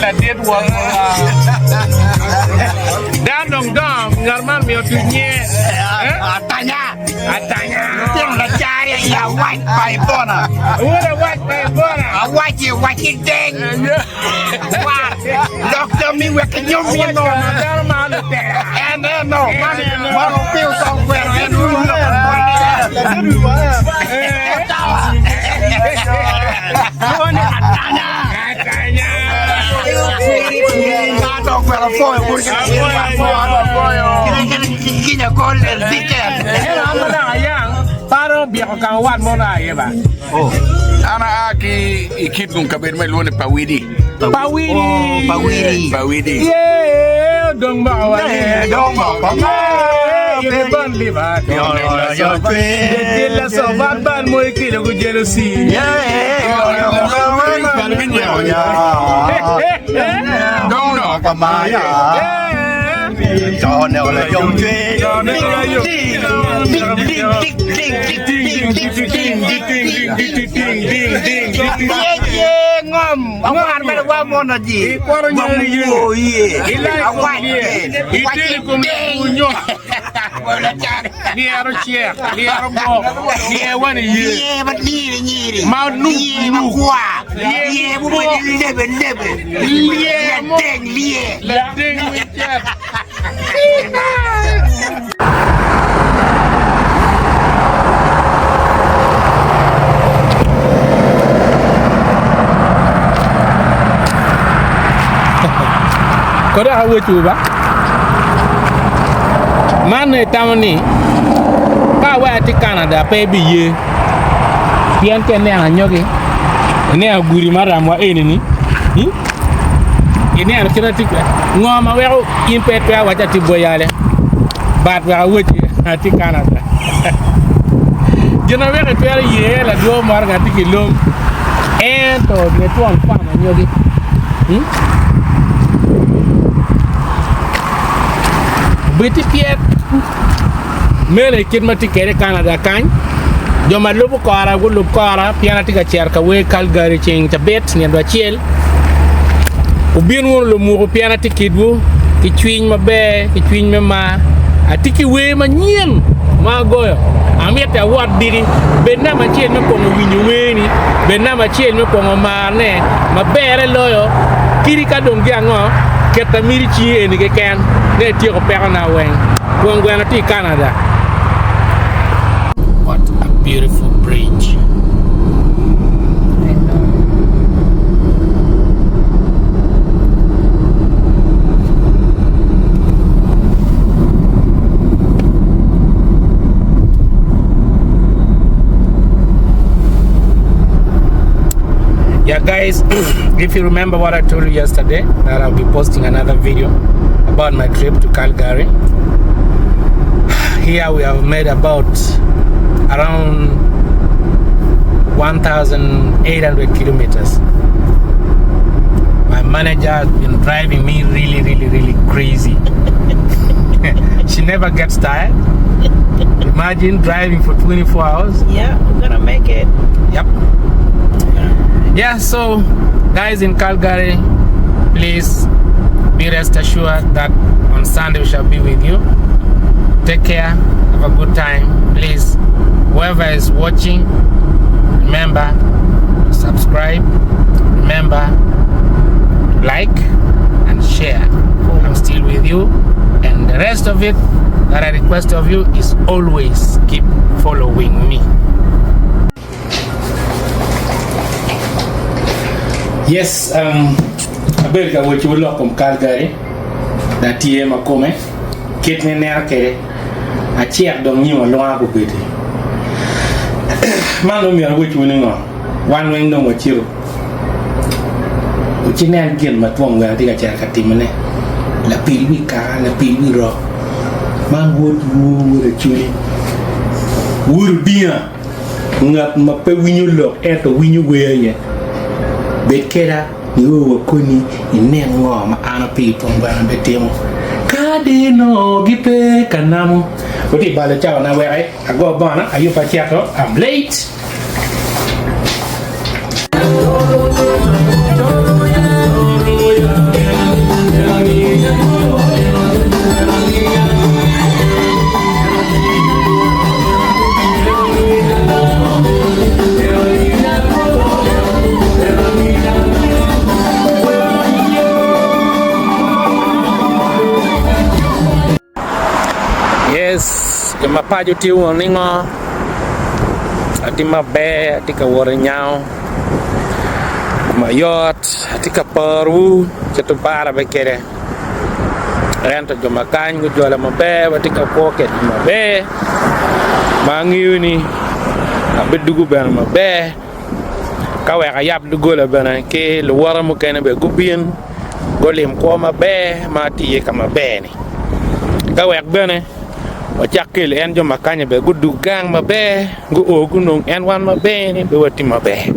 la did one. Dan dong dong, ngarman mi otunye. Atanya. Tiang la cari ya white pie bona. What a white man bona. A white ding. What? Doctor me we can you me no. And no, man feel somewhere and you Ana aki ikit kung kabir may luwan pawidi. Pawidi. Yeah, dong bawa. Dong bawa. Ban libat. Dia sobat ban mau ikut aku jealousy. Dong no kamaya. Cho nào là dòng chơi. Ngom, ông ăn mấy qua món là gì? Bagungu ye. Itu kumpunya. Dia harus share, dia harus mau, dia wani ye. Ye bat nyiri. Mau nu kuat. Ye bu lebe. Ledeng wicet. Kau dah awak cuba? Mana tahu ni? Kau awak di Canada, baby ye. Pian kene yang nyoki. Ini aku Giri marah mua ini ni. Ini anak kita tiga. Ngom awak impet awak jadi boyale. Batwa awak di Canada. Jangan awak itu ye la dua marga di kilom. Ento dia tuan fama nyoki. Beti piet mele kit mati kere Canada kan joma lubu kara gu lubu kara piana tika cher ka we Calgary ching tabet ni ndo chiel ubin won lu mu piana tikidbu ki chwin mabe ki chwin ma atiki we ma nyien ma goyo amieta wat diri benna ma chiel me ko winyu weni benna ma chiel me ko ma ne ma bere loyo kiri ka dong ngo keta miri chi eni ke ken ne ti ko pera na wen Twongweno ti Canada. What a beautiful bridge. Yeah guys, if you remember what I told you yesterday, that I'll be posting another video about my trip to Calgary. Here we have made about around 1,800 kilometers. My manager has been driving me really crazy. She never gets tired. Imagine driving for 24 hours. Yeah, we're gonna make it. Yep. Yeah, so guys in Calgary, please be rest assured that on Sunday we shall be with you. Take care, have a good time. Please, whoever is watching, remember to subscribe, remember to like and share. I'm still with you, and the rest of it that I request of you is always keep following me. Yes, I believe what you look from Calgary. That TM a come. Kit Nena kere. A chair dong you a long ago bit. Man, no me are which winning on. One wing no more chill. Which in and get my tongue where I think a chair at Timone. La Pilbi car, la Pilbi rock. Man would woo with a chili. Would be a not my pay when you look at the win you wear yet. Bekera, you were kuni in name warm, Anna people, and the table. Cadino, Gipe, Canamo. What if by the town now where I go Bana? Are you Pachiato? I'm late. pajo tiu ningo atima be atika wore nyao mayot atika paru cetu para bekere rento joma kan go jola mabe atika pocket mabe mangiuni abedugu ben mabe kawe ayap dugola bana ke lo wara mo kene be gubien golem ko mabe mati kama bene kawe bene o chakkel en joma kanya be gudu gang mabe go ogunong en wan mabe ni be wati mabe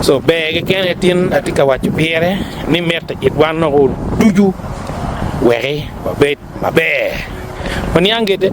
so be ke ken tin atika wachu pere ni meta it wan no duju were mabe oni angete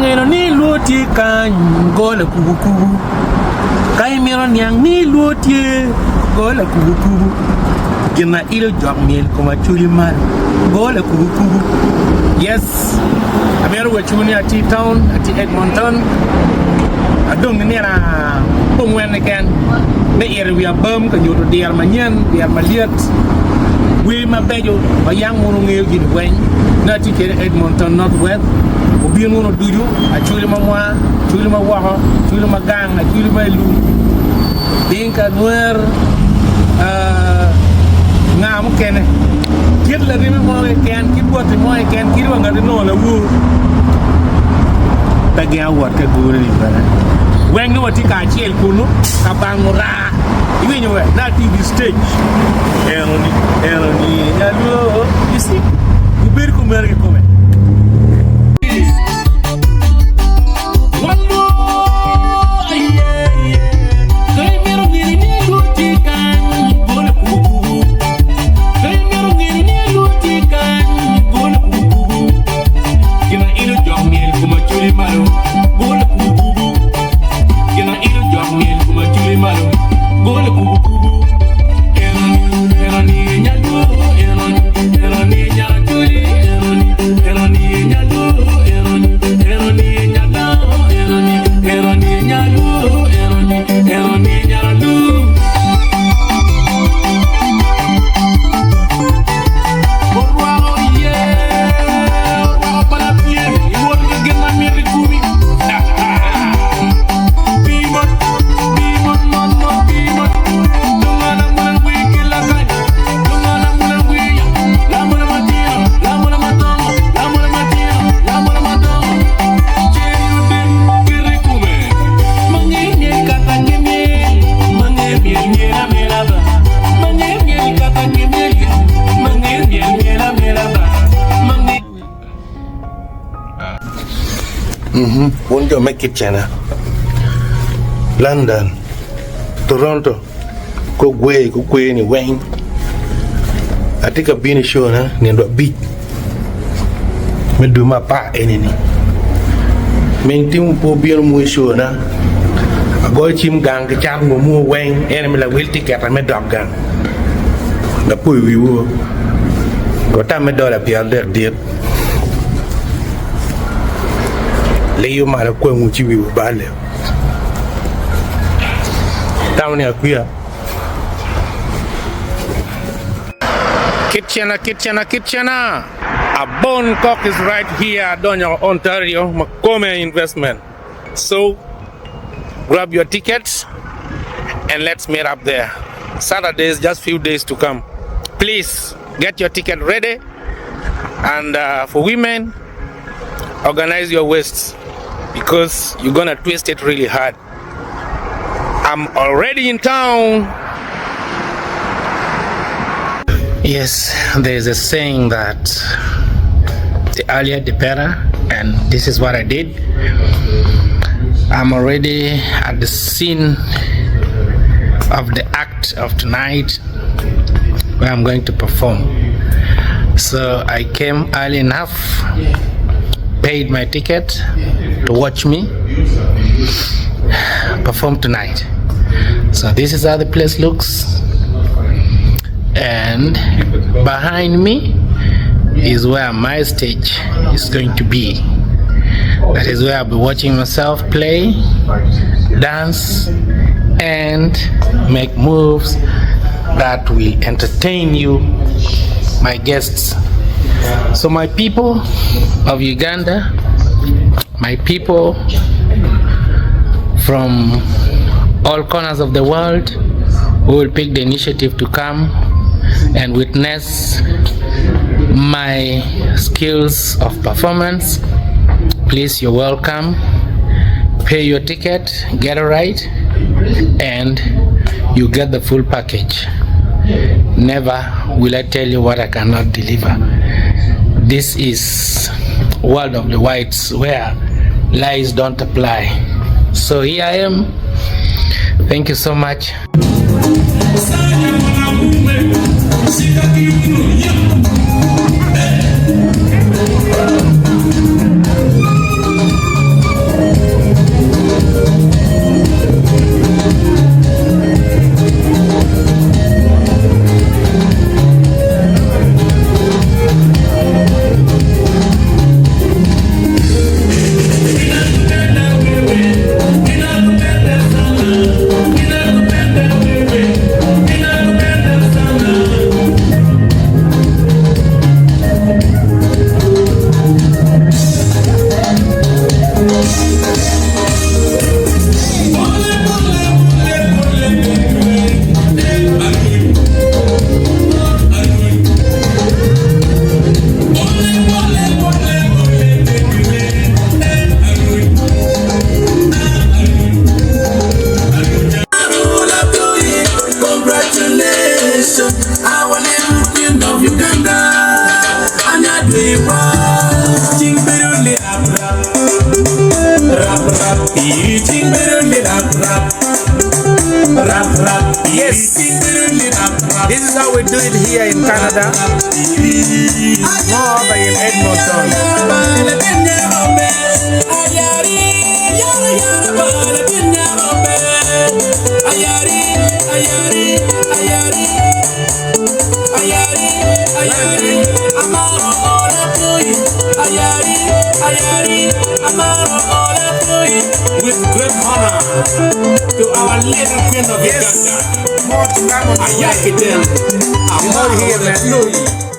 ngeno ni luoti kan gola kubu kai miro nyang ni luoti gola kubu kina ilo jog miel kuma chuli mal gola kubu yes amero we chuni ati town ati Edmonton adong ni ra Twongweno ken be ere wi abam ka yodo dial manyen dial maliet we mabejo bayang mono ngeo gin wen na ti kere Edmonton Northwest Opiyo ngono duju Acholi mamwa Acholi mawaho Acholi magang Acholi mailu Dinka nuer ngam kene kid la rime mo ken kid bote mo ken kid wanga de no la wu tagi awat ka guri bana wen no ti ka chiel kunu ka bangura iwenyo we na TV stage eroni yalo isi ubir ko mer ko me Won't you make it China? London, Toronto, Kogwe ni Wayne. I think I've been a show na ni ndo beat. Me do my part enini. Me tim po biar mu show na. Agoy chim gang ke cham mu Wayne enemy la will ticket me dog gang. Da pui wi wo. Go ta me dollar pial der diet. Leyo mara kwa muchiwi ubale town ya kuya kitchena a bone cock is right here Donyo Ontario Makome investment so grab your tickets and let's meet up there Saturday is just few days to come please get your ticket ready and for women organize your waists because you're gonna twist it really hard. I'm already in town. Yes, there's a saying that the earlier the better, and this is what I did. I'm already at the scene of the act of tonight. where I'm going to perform. So I came early enough, paid my ticket to watch me perform tonight. So this is how the place looks, and behind me is where my stage is going to be. That is where I'll be watching myself play, dance, and make moves that will entertain you, my guests. So my people of Uganda, my people from all corners of the world who will pick the initiative to come and witness my skills of performance, please, you're welcome. Pay your ticket, get a ride, and you get the full package. Never will I tell you what I cannot deliver. This is world of the whites where lies don't apply. So here I am. Thank you so much. Yes, this is how we do it here in Canada, more over in Edmonton. With great honor to our lady queen of Uganda. More to come on the way. I'm not here, man.